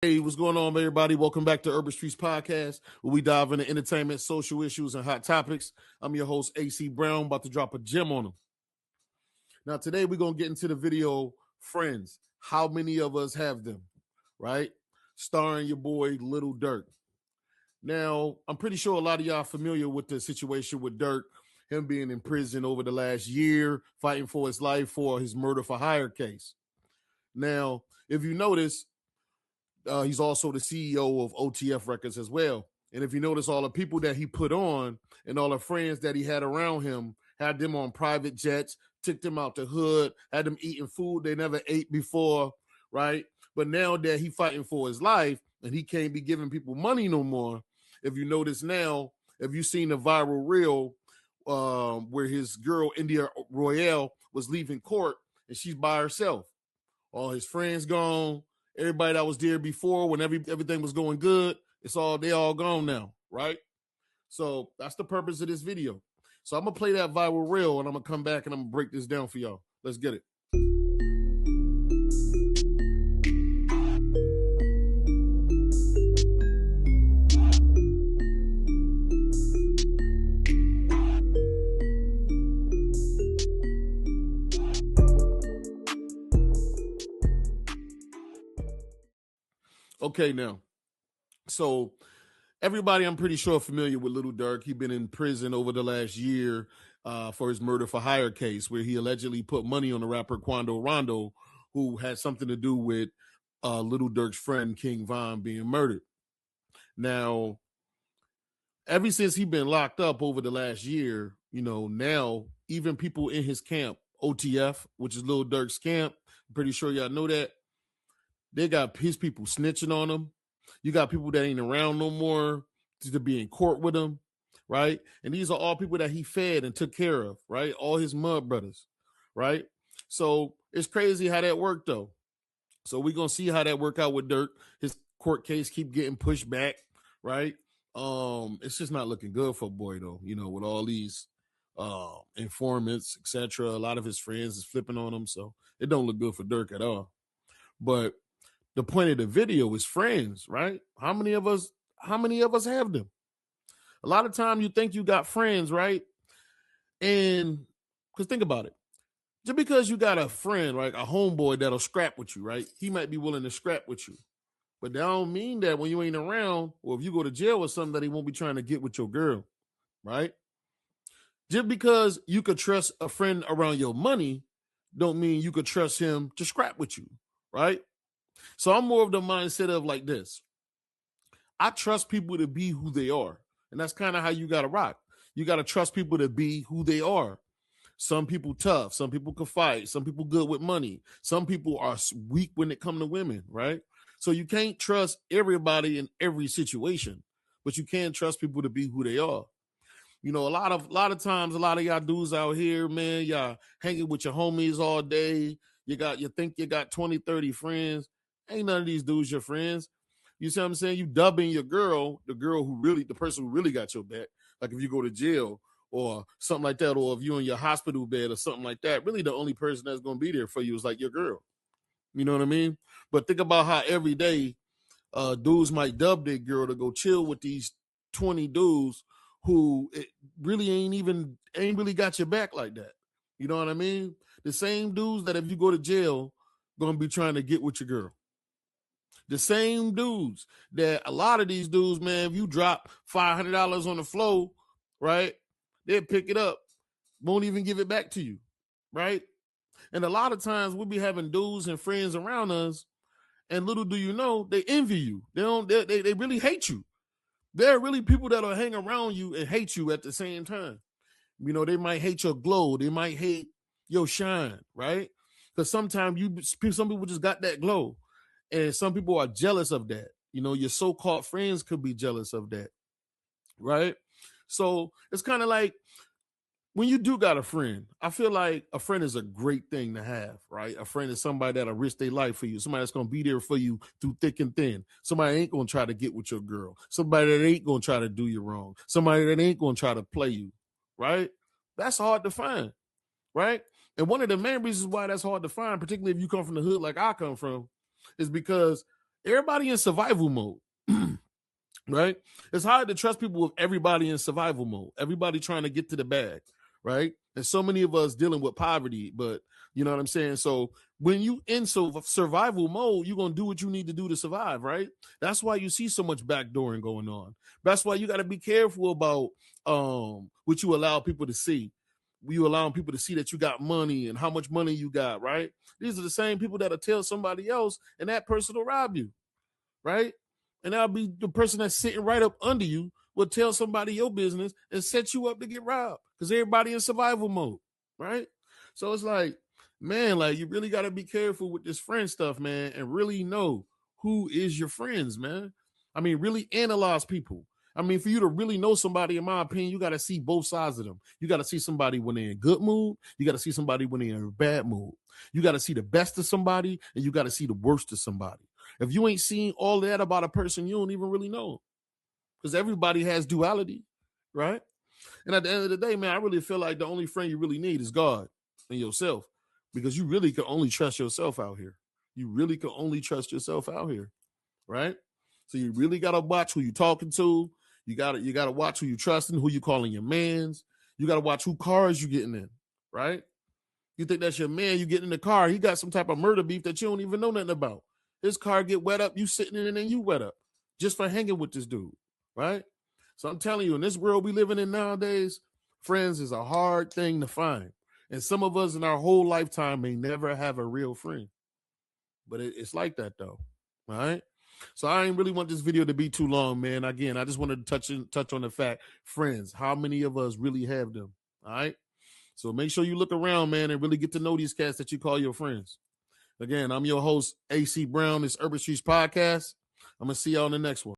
Hey, what's going on, everybody? Welcome back to Urban Streets Podcast, where we dive into entertainment, social issues, and hot topics. I'm your host, AC Brown, about to drop a gem on them. Now, today we're going to get into the video, Friends. How many of us have them, right? Starring your boy, Lil Durk. Now, I'm pretty sure a lot of y'all familiar with the situation with Durk, him being in prison over the last year, fighting for his life for his murder for hire case. Now, if you notice, he's also the CEO of OTF Records as well. And if you notice, all the people that he put on and all the friends that he had around him had them on private jets, took them out the hood, had them eating food they never ate before, right? But now that he fighting for his life and he can't be giving people money no more, if you notice now, if you seen the viral reel where his girl India Royale was leaving court and she's by herself, all his friends gone, everybody that was there before when everything was going good, they all gone now, right? So that's the purpose of this video. So I'm gonna play that viral reel and I'm gonna come back and I'm gonna break this down for y'all. Let's get it. Okay, now, so everybody, I'm pretty sure, familiar with Lil Durk. He's been in prison over the last year for his murder for hire case, where he allegedly put money on the rapper Quando Rondo, who had something to do with Lil Durk's friend King Von being murdered. Now, ever since he's been locked up over the last year, now even people in his camp, OTF, which is Lil Durk's camp, I'm pretty sure y'all know that, they got his people snitching on him. You got people that ain't around no more to be in court with him, right? And these are all people that he fed and took care of, right? All his mud brothers, right? So it's crazy how that worked, though. So we're gonna see how that work out with Durk. His court case keep getting pushed back, right? It's just not looking good for boy, though. With all these informants, etc. A lot of his friends is flipping on him, so it don't look good for Durk at all. But the point of the video is friends, right? How many of us have them? A lot of time you think you got friends, right? And because think about it. Just because you got a friend, right, a homeboy that'll scrap with you, right? He might be willing to scrap with you. But that don't mean that when you ain't around, or if you go to jail or something, that he won't be trying to get with your girl, right? Just because you could trust a friend around your money, don't mean you could trust him to scrap with you, right? So I'm more of the mindset of like this. I trust people to be who they are. And that's kind of how you got to rock. You got to trust people to be who they are. Some people tough. Some people can fight. Some people good with money. Some people are weak when it comes to women, right? So you can't trust everybody in every situation, but you can trust people to be who they are. A lot of times, a lot of y'all dudes out here, man, y'all hanging with your homies all day. You think you got 20, 30 friends. Ain't none of these dudes your friends. You see what I'm saying? You dubbing your girl, the person who really got your back. Like if you go to jail or something like that, or if you're in your hospital bed or something like that, really the only person that's going to be there for you is like your girl. You know what I mean? But think about how every day dudes might dub their girl to go chill with these 20 dudes who really ain't really got your back like that. You know what I mean? The same dudes that if you go to jail, gonna be trying to get with your girl. The same dudes that a lot of these dudes, man, if you drop $500 on the floor, right, they'll pick it up, won't even give it back to you, right? And a lot of times we'll be having dudes and friends around us, and little do you know, they envy you. They really hate you. There are really people that'll hang around you and hate you at the same time. They might hate your glow. They might hate your shine, right? Because sometimes some people just got that glow. And some people are jealous of that. Your so-called friends could be jealous of that, right? So it's kind of like when you do got a friend, I feel like a friend is a great thing to have, right? A friend is somebody that'll risk their life for you. Somebody that's going to be there for you through thick and thin. Somebody ain't going to try to get with your girl. Somebody that ain't going to try to do you wrong. Somebody that ain't going to try to play you, right? That's hard to find, right? And one of the main reasons why that's hard to find, particularly if you come from the hood like I come from, is because Everybody in survival mode. Right? It's hard to trust people with everybody in survival mode. Everybody trying to get to the bag, right? And so many of us dealing with poverty, but you know what I'm saying? So when you in survival mode, you're going to do what you need to do to survive, right? That's why you see so much backdooring going on. That's why you got to be careful about what you allow people to see. You allowing people to see that you got money and how much money you got, right? These are the same people that'll tell somebody else and that person will rob you, right? And that'll be the person that's sitting right up under you will tell somebody your business and set you up to get robbed because everybody in survival mode, right? So it's like, man, like you really got to be careful with this friend stuff, man, and really know who is your friends, man. I mean, really analyze people. I mean, for you to really know somebody, in my opinion, you got to see both sides of them. You got to see somebody when they're in good mood. You got to see somebody when they're in a bad mood. You got to see the best of somebody and you got to see the worst of somebody. If you ain't seen all that about a person, you don't even really know, because everybody has duality, right? And at the end of the day, man, I really feel like the only friend you really need is God and yourself, because you really can only trust yourself out here. You really can only trust yourself out here, right? So you really gotta watch who you talking to. You gotta watch who you trusting, who you calling your mans. You gotta watch who cars you getting in, right? You think that's your man, you get in the car, he got some type of murder beef that you don't even know nothing about. His car get wet up, you sitting in it and you wet up just for hanging with this dude, right? So I'm telling you, in this world we living in nowadays, friends is a hard thing to find. And some of us in our whole lifetime may never have a real friend. But it's like that though, all right? So I ain't really want this video to be too long, man. Again, I just wanted to touch on the fact, friends, how many of us really have them, all right? So make sure you look around, man, and really get to know these cats that you call your friends. Again, I'm your host, AC Brown. This Urban Streets Podcast. I'm going to see y'all in the next one.